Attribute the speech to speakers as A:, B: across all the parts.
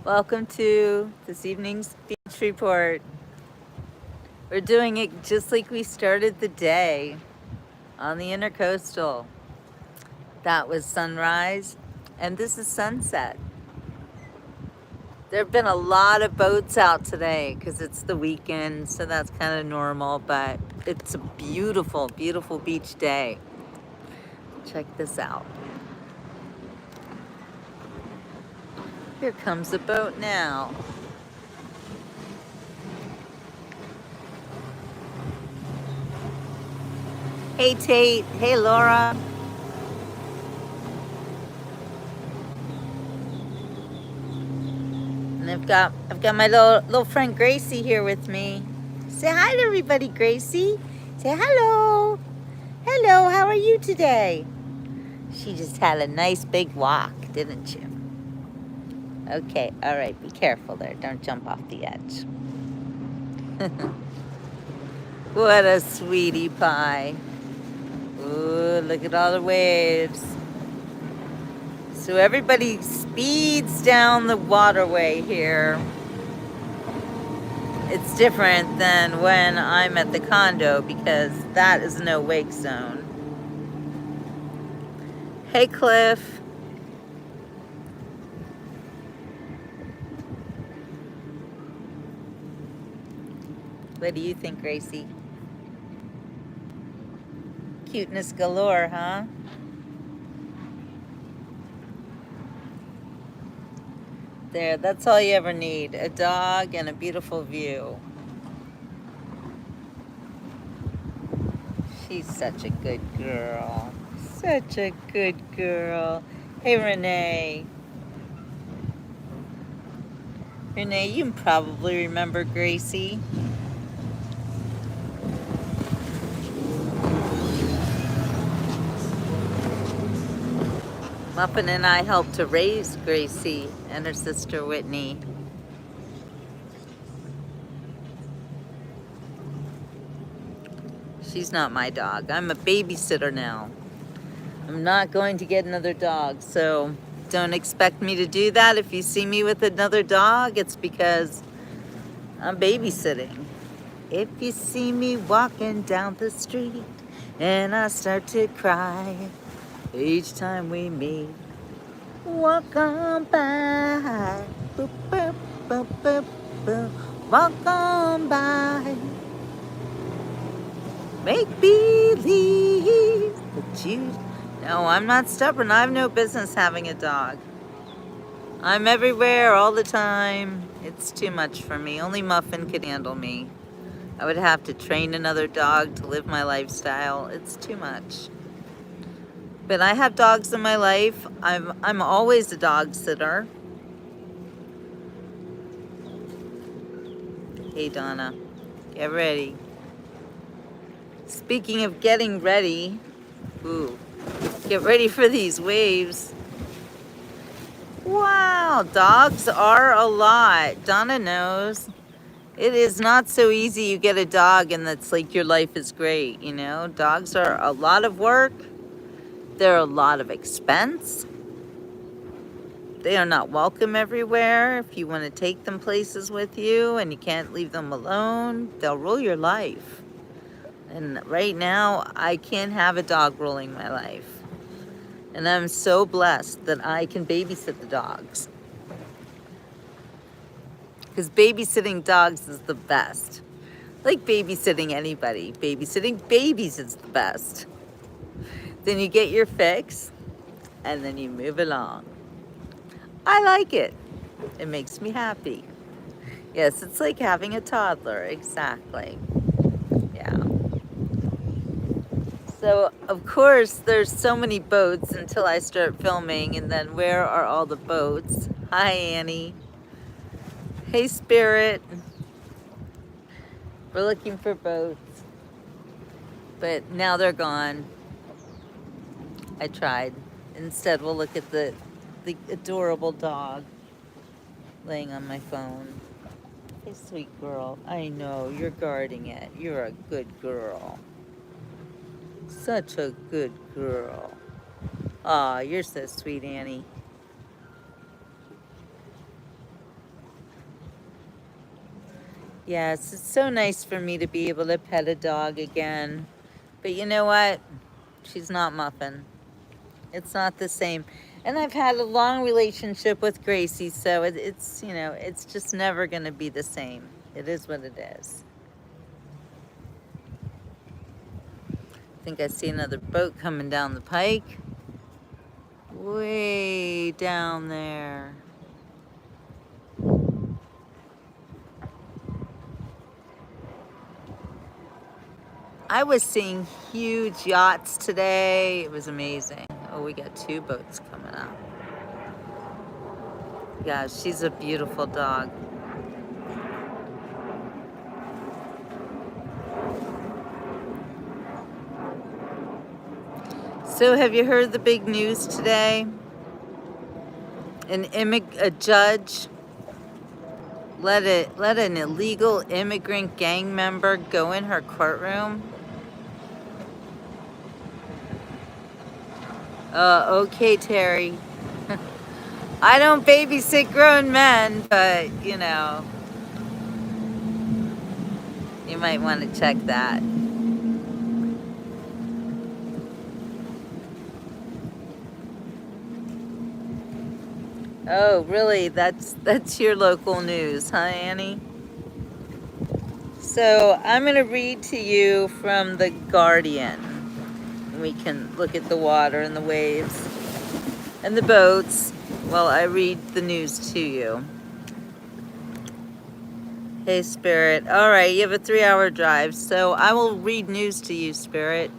A: Welcome to this evening's beach report. We're doing it just like we started the day on the Intercoastal. That was sunrise, and this is sunset. There have been a lot of boats out today because it's the weekend, so that's kind of normal, but it's a beautiful, beautiful beach day. Check this out. Here comes a boat now. Hey Tate, hey Laura. And I've got my little friend Gracie here with me. Say hi to everybody, Gracie. Say hello. Hello, how are you today? She just had a nice big walk, didn't you? Okay, all right, be careful there. Don't jump off the edge. What a sweetie pie. Ooh, look at all the waves. So everybody speeds down the waterway here. It's different than when I'm at the condo because that is no wake zone. Hey, Cliff. What do you think, Gracie? Cuteness galore, huh? There, that's all you ever need. A dog and a beautiful view. She's such a good girl. Such a good girl. Hey, Renee. Renee, you probably remember Gracie. Muffin and I helped to raise Gracie and her sister Whitney. She's not my dog. I'm a babysitter now. I'm not going to get another dog, so don't expect me to do that. If you see me with another dog, it's because I'm babysitting. If you see me walking down the street and I start to cry each time we meet, walk on by, boop, boop, boop, boop, boop. Walk on by. Make believe that you... No, I'm not stubborn. I have no business having a dog. I'm everywhere all the time. It's too much for me. Only Muffin could handle me. I would have to train another dog to live my lifestyle. It's too much. But I have dogs in my life. I'm always a dog sitter. Hey, Donna. Get ready. Speaking of getting ready, ooh, get ready for these waves. Wow, dogs are a lot. Donna knows. It is not so easy. You get a dog and that's like your life is great, you know? Dogs are a lot of work. They're a lot of expense. They are not welcome everywhere. If you want to take them places with you and you can't leave them alone, they'll rule your life. And right now, I can't have a dog ruling my life. And I'm so blessed that I can babysit the dogs. Because babysitting dogs is the best. Like babysitting anybody. Babysitting babies is the best. Then you get your fix, and then you move along. I like it. It makes me happy. Yes, it's like having a toddler, exactly. Yeah. So, of course, there's so many boats until I start filming, and then where are all the boats? Hi, Annie. Hey, Spirit. We're looking for boats, but now they're gone. I tried. Instead, we'll look at the adorable dog laying on my phone. Hey, sweet girl. I know, you're guarding it. You're a good girl. Such a good girl. Aw, you're so sweet, Annie. Yes, it's so nice for me to be able to pet a dog again. But you know what? She's not Muffin. It's not the same. And I've had a long relationship with Gracie, so it's, you know, it's just never going to be the same. It is what it is. I think I see another boat coming down the pike. Way down there. I was seeing huge yachts today. It was amazing. Oh, we got two boats coming up. Yeah, she's a beautiful dog. So have you heard the big news today? A judge let an illegal immigrant gang member go in her courtroom. Okay, Terry. I don't babysit grown men, but you know, you might want to check that. Oh, really? That's your local news, huh, Annie? So I'm going to read to you from The Guardian. We can look at the water and the waves and the boats while I read the news to you. Hey, Spirit. All right, you have a 3-hour drive, so I will read news to you, Spirit.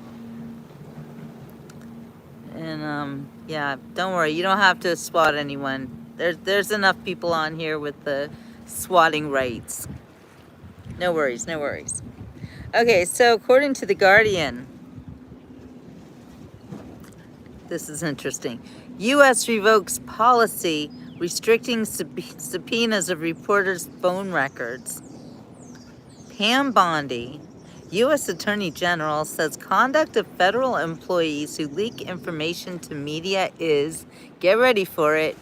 A: And yeah, don't worry, you don't have to swat anyone. There's enough people on here with the swatting rights. No worries, no worries. Okay, so according to The Guardian, this is interesting. U.S. revokes policy restricting subpoenas of reporters' phone records. Pam Bondi, U.S. Attorney General, says conduct of federal employees who leak information to media is, get ready for it,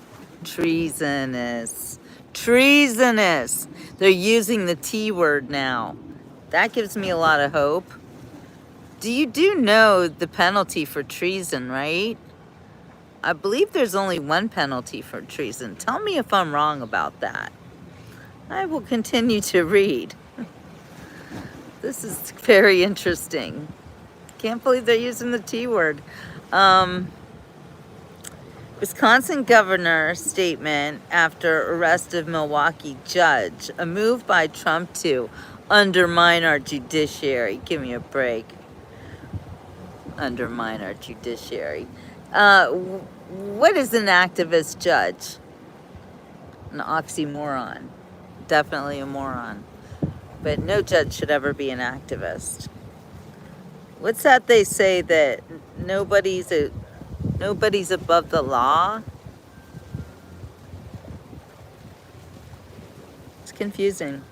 A: treasonous. Treasonous. They're using the T word now. That gives me a lot of hope. You do know the penalty for treason, right? I believe there's only one penalty for treason. Tell me if I'm wrong about that. I will continue to read. This is very interesting. Can't believe they're using the T word. Wisconsin governor statement after arrest of Milwaukee judge. A move by Trump to undermine our judiciary. Give me a break. Undermine our judiciary. What is an activist judge? An oxymoron. Definitely a moron. But no judge should ever be an activist. What's that they say, that nobody's above the law? It's confusing.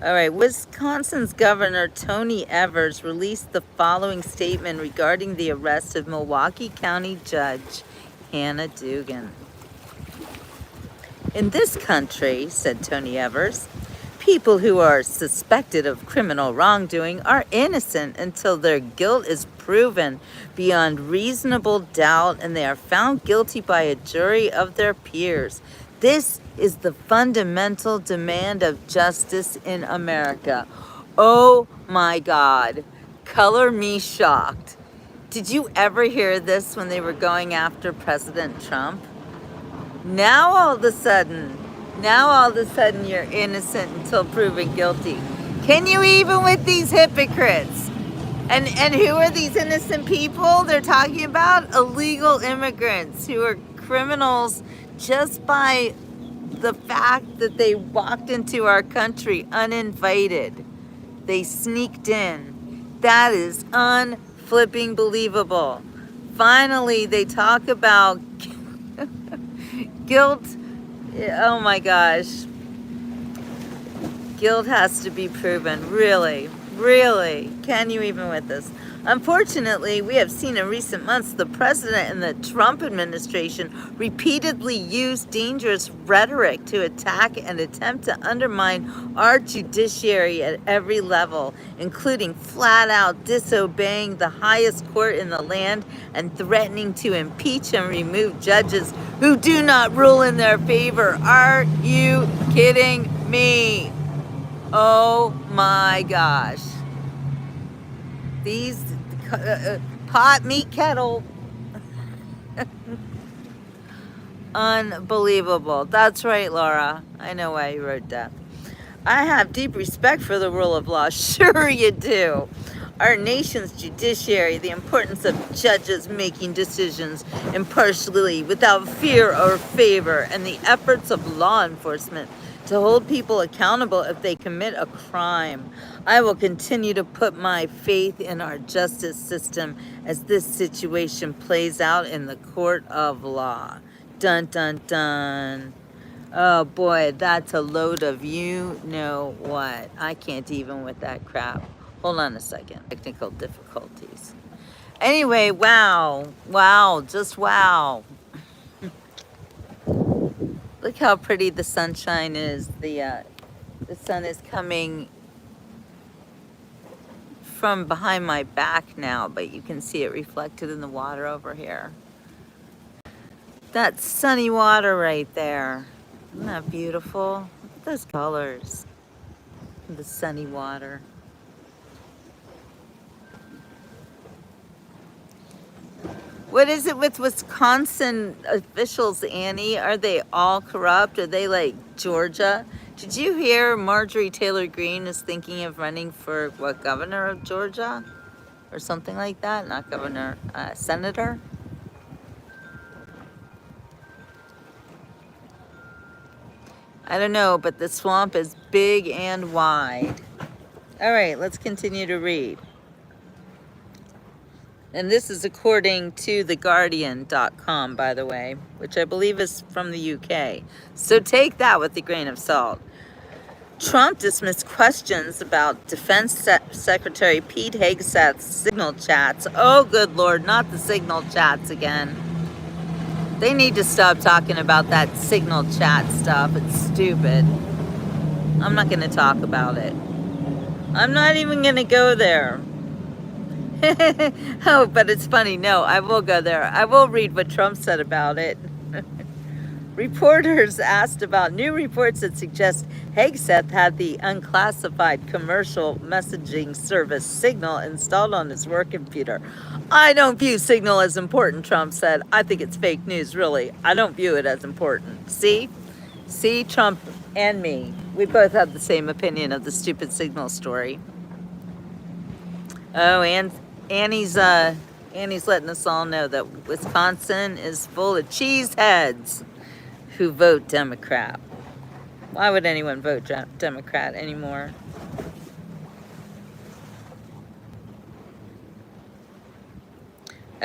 A: All right, Wisconsin's Governor Tony Evers released the following statement regarding the arrest of Milwaukee County Judge Hannah Dugan. In this country, said Tony Evers, people who are suspected of criminal wrongdoing are innocent until their guilt is proven beyond reasonable doubt and they are found guilty by a jury of their peers. This is the fundamental demand of justice in America. Oh my God. Color me shocked. Did you ever hear this when they were going after President Trump? Now all of a sudden you're innocent until proven guilty. Can you even with these hypocrites? And who are these innocent people they're talking about? Illegal immigrants who are criminals just by the fact that they walked into our country uninvited. They sneaked in. That is unflipping believable. Finally, they talk about guilt. Oh my gosh. Guilt has to be proven. Really? Really? Can you even with this? Unfortunately, we have seen in recent months the president and the Trump administration repeatedly use dangerous rhetoric to attack and attempt to undermine our judiciary at every level, including flat out disobeying the highest court in the land and threatening to impeach and remove judges who do not rule in their favor. Are you kidding me? Oh my gosh. These pot meat kettle, unbelievable. That's right, Laura. I know why you wrote that. I have deep respect for the rule of law. Sure you do. Our nation's judiciary, the importance of judges making decisions impartially without fear or favor, and the efforts of law enforcement to hold people accountable if they commit a crime. I will continue to put my faith in our justice system as this situation plays out in the court of law. Dun dun dun. Oh boy, that's a load of you know what. I can't even with that crap. Hold on a second. Technical difficulties. Anyway, wow. Wow, just wow. Look how pretty the sunshine is. The sun is coming from behind my back now, but you can see it reflected in the water over here. That sunny water right there. Isn't that beautiful? Look at those colors. The sunny water. What is it with Wisconsin officials, Annie? Are they all corrupt? Are they like Georgia? Did you hear Marjorie Taylor Greene is thinking of running for, what, governor of Georgia? Or something like that? Not governor, senator? I don't know, but the swamp is big and wide. All right, let's continue to read. And this is according to theguardian.com, by the way, which I believe is from the UK. So take that with a grain of salt. Trump dismissed questions about Defense Secretary Pete Hegseth's signal chats. Oh, good Lord, not the signal chats again. They need to stop talking about that signal chat stuff. It's stupid. I'm not going to talk about it. I'm not even going to go there. Oh, but it's funny. No, I will go there. I will read what Trump said about it. Reporters asked about new reports that suggest Hegseth had the unclassified commercial messaging service Signal installed on his work computer. I don't view Signal as important, Trump said. I think it's fake news, really. I don't view it as important. See, Trump and me, we both have the same opinion of the stupid Signal story. Oh, and Annie's letting us all know that Wisconsin is full of cheeseheads who vote Democrat. Why would anyone vote Democrat anymore?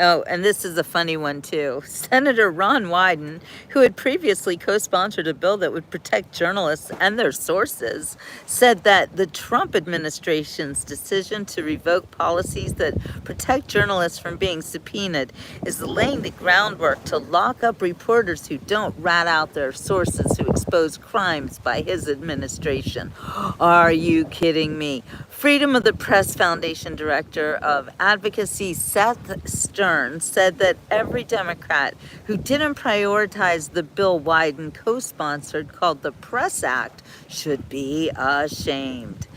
A: Oh, and this is a funny one, too. Senator Ron Wyden, who had previously co-sponsored a bill that would protect journalists and their sources, said that the Trump administration's decision to revoke policies that protect journalists from being subpoenaed is laying the groundwork to lock up reporters who don't rat out their sources who expose crimes by his administration. Are you kidding me? Freedom of the Press Foundation Director of Advocacy Seth Stern said that every Democrat who didn't prioritize the bill Wyden co-sponsored called the Press Act should be ashamed.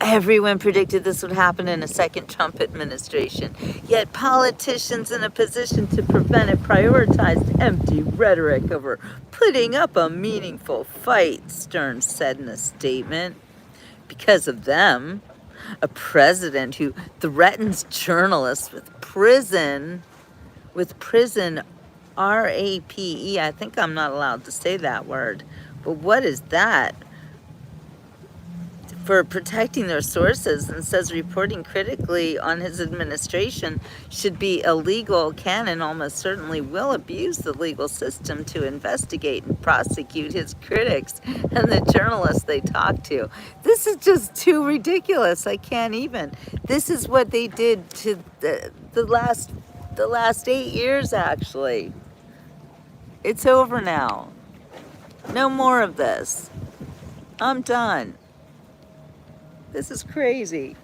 A: Everyone predicted this would happen in a second Trump administration, yet politicians in a position to prevent it prioritized empty rhetoric over putting up a meaningful fight, Stern said in a statement. Because of them, a president who threatens journalists with prison, R-A-P-E. I think I'm not allowed to say that word, but what is that? for protecting their sources, and says reporting critically on his administration should be illegal, can and almost certainly will abuse the legal system to investigate and prosecute his critics and the journalists they talk to. This is just too ridiculous. I can't even. This is what they did to the last 8 years, actually. It's over now. No more of this. I'm done. This is crazy.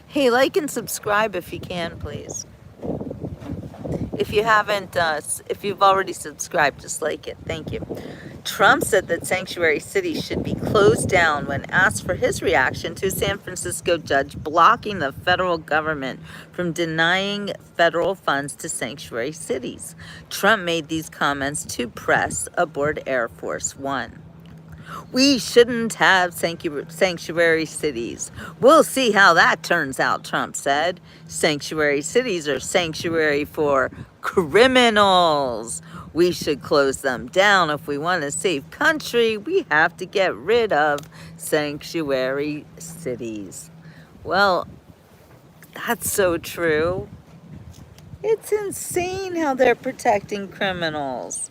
A: Hey, like and subscribe if you can, please. If you haven't, if you've already subscribed, just like it. Thank you. Trump said that sanctuary cities should be closed down when asked for his reaction to a San Francisco judge blocking the federal government from denying federal funds to sanctuary cities. Trump made these comments to press aboard Air Force One. We shouldn't have sanctuary cities. We'll see how that turns out, Trump said. Sanctuary cities are sanctuary for criminals. We should close them down. If we want a safe country, we have to get rid of sanctuary cities. Well, that's so true. It's insane how they're protecting criminals.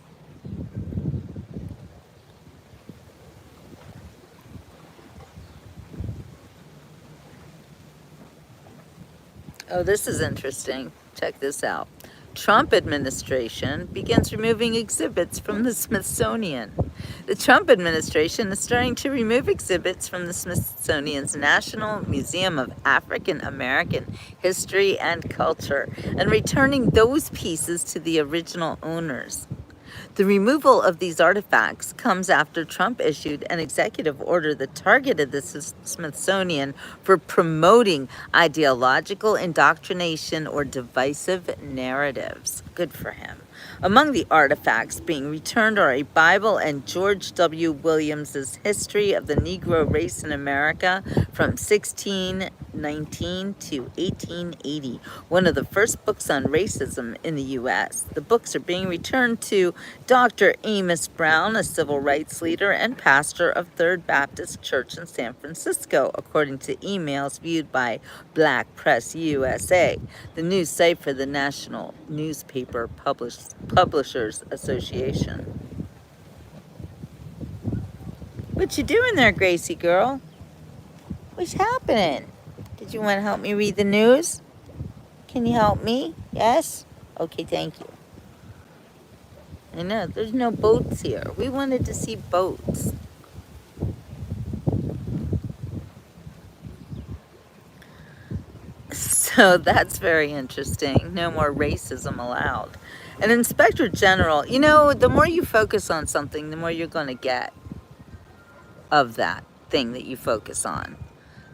A: Oh, this is interesting. Check this out. Trump administration begins removing exhibits from the Smithsonian. The Trump administration is starting to remove exhibits from the Smithsonian's National Museum of African American History and Culture and returning those pieces to the original owners. The removal of these artifacts comes after Trump issued an executive order that targeted the Smithsonian for promoting ideological indoctrination or divisive narratives. Good for him. Among the artifacts being returned are a Bible and George W. Williams's History of the Negro Race in America from 1619 to 1880, one of the first books on racism in the U.S. The books are being returned to Dr. Amos Brown, a civil rights leader and pastor of Third Baptist Church in San Francisco, according to emails viewed by Black Press USA, the news site for the National Newspaper Publishers Association. What you doing there, Gracie girl? What's happening? Did you want to help me read the news? Can you help me? Yes? Okay, thank you. I know, there's no boats here. We wanted to see boats. So that's very interesting. No more racism allowed. An inspector general, you know, the more you focus on something, the more you're going to get of that thing that you focus on.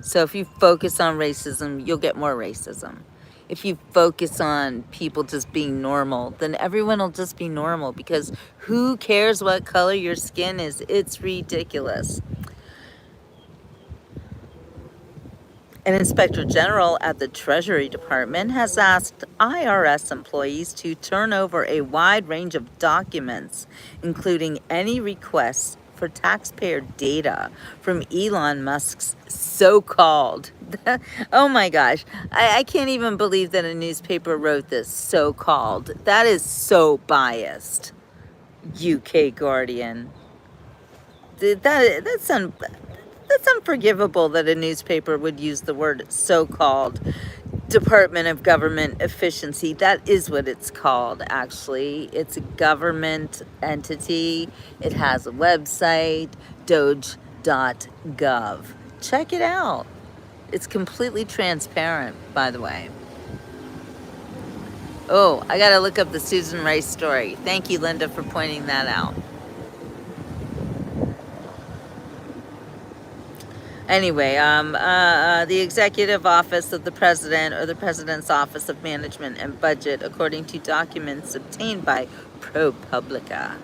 A: So if you focus on racism, you'll get more racism. If you focus on people just being normal, then everyone will just be normal, because who cares what color your skin is? It's ridiculous. An inspector general at the Treasury Department has asked IRS employees to turn over a wide range of documents, including any requests for taxpayer data from Elon Musk's so-called, oh my gosh, I can't even believe that a newspaper wrote this, so-called. That is so biased. UK Guardian. That's unforgivable that a newspaper would use the word so-called Department of Government Efficiency. That is what it's called, actually. It's a government entity. It has a website, doge.gov. Check it out. It's completely transparent, by the way. Oh, I gotta look up the Susan Rice story. Thank you, Linda, for pointing that out. Anyway, the executive office of the president, or the president's office of management and budget, according to documents obtained by ProPublica.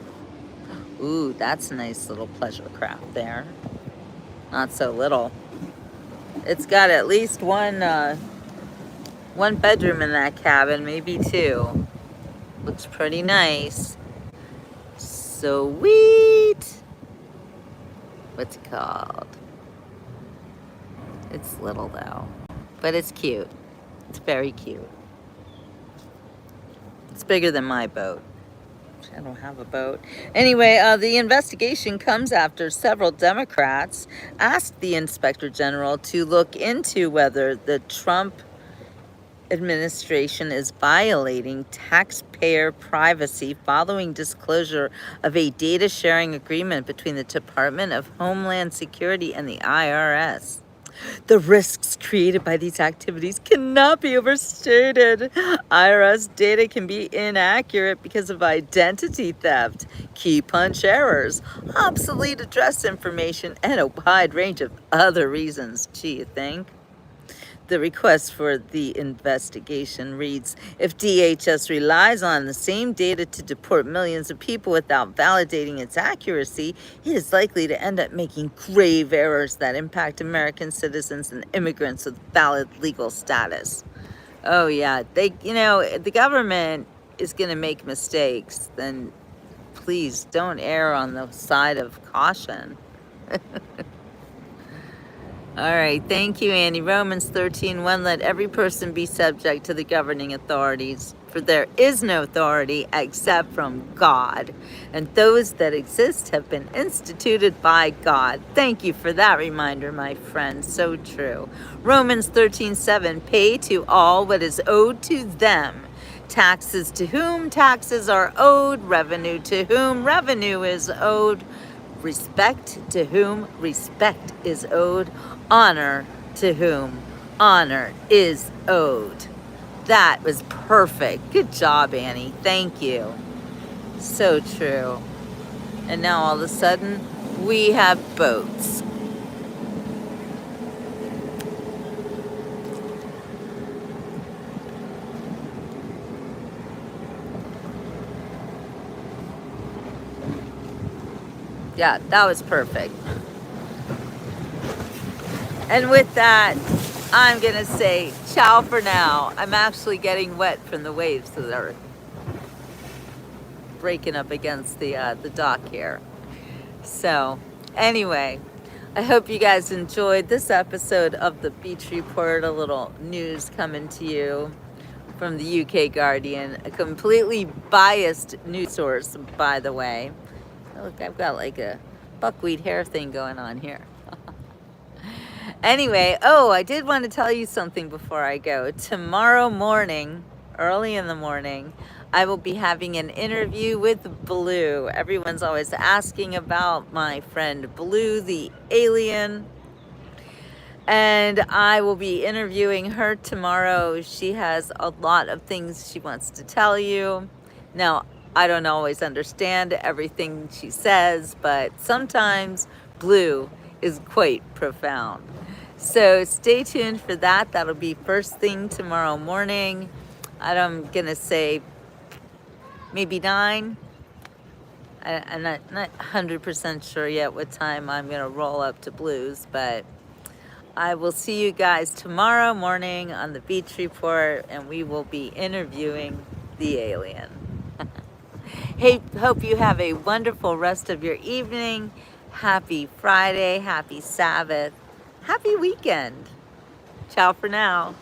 A: Ooh, that's a nice little pleasure craft there. Not so little. It's got at least one bedroom in that cabin, maybe two. Looks pretty nice. Sweet. What's it called? It's little though, but it's cute. It's very cute. It's bigger than my boat. I don't have a boat. Anyway, the investigation comes after several Democrats asked the inspector general to look into whether the Trump administration is violating taxpayer privacy following disclosure of a data sharing agreement between the Department of Homeland Security and the IRS. The risks created by these activities cannot be overstated. IRS data can be inaccurate because of identity theft, key punch errors, obsolete address information, and a wide range of other reasons. Gee, you think? The request for the investigation reads, if DHS relies on the same data to deport millions of people without validating its accuracy, it is likely to end up making grave errors that impact American citizens and immigrants with valid legal status. Oh yeah, the government is going to make mistakes. Then please don't err on the side of caution. All right, thank you, Annie. Romans 13:1, let every person be subject to the governing authorities, for there is no authority except from God, and those that exist have been instituted by God. Thank you for that reminder, my friend. So true. Romans 13:7, pay to all what is owed to them. Taxes to whom taxes are owed, revenue to whom revenue is owed, respect to whom respect is owed, honor to whom honor is owed. That was perfect. Good job, Annie. Thank you. So true. And now all of a sudden, we have boats. Yeah, that was perfect. And with that, I'm going to say ciao for now. I'm actually getting wet from the waves that are breaking up against the dock here. So anyway, I hope you guys enjoyed this episode of the Beach Report, a little news coming to you from the UK Guardian, a completely biased news source, by the way. Look, I've got like a buckwheat hair thing going on here. Anyway, I did want to tell you something before I go. Tomorrow morning, early in the morning, I will be having an interview with Blue. Everyone's always asking about my friend Blue, the alien. And I will be interviewing her tomorrow. She has a lot of things she wants to tell you. Now, I don't always understand everything she says, but sometimes Blue is quite profound. So stay tuned for that. That'll be first thing tomorrow morning. I'm going to say maybe 9. I'm not 100% sure yet what time I'm going to roll up to Blues, but I will see you guys tomorrow morning on the Beach Report, and we will be interviewing the alien. Hey, hope you have a wonderful rest of your evening. Happy Friday, happy Sabbath, happy weekend. Ciao for now.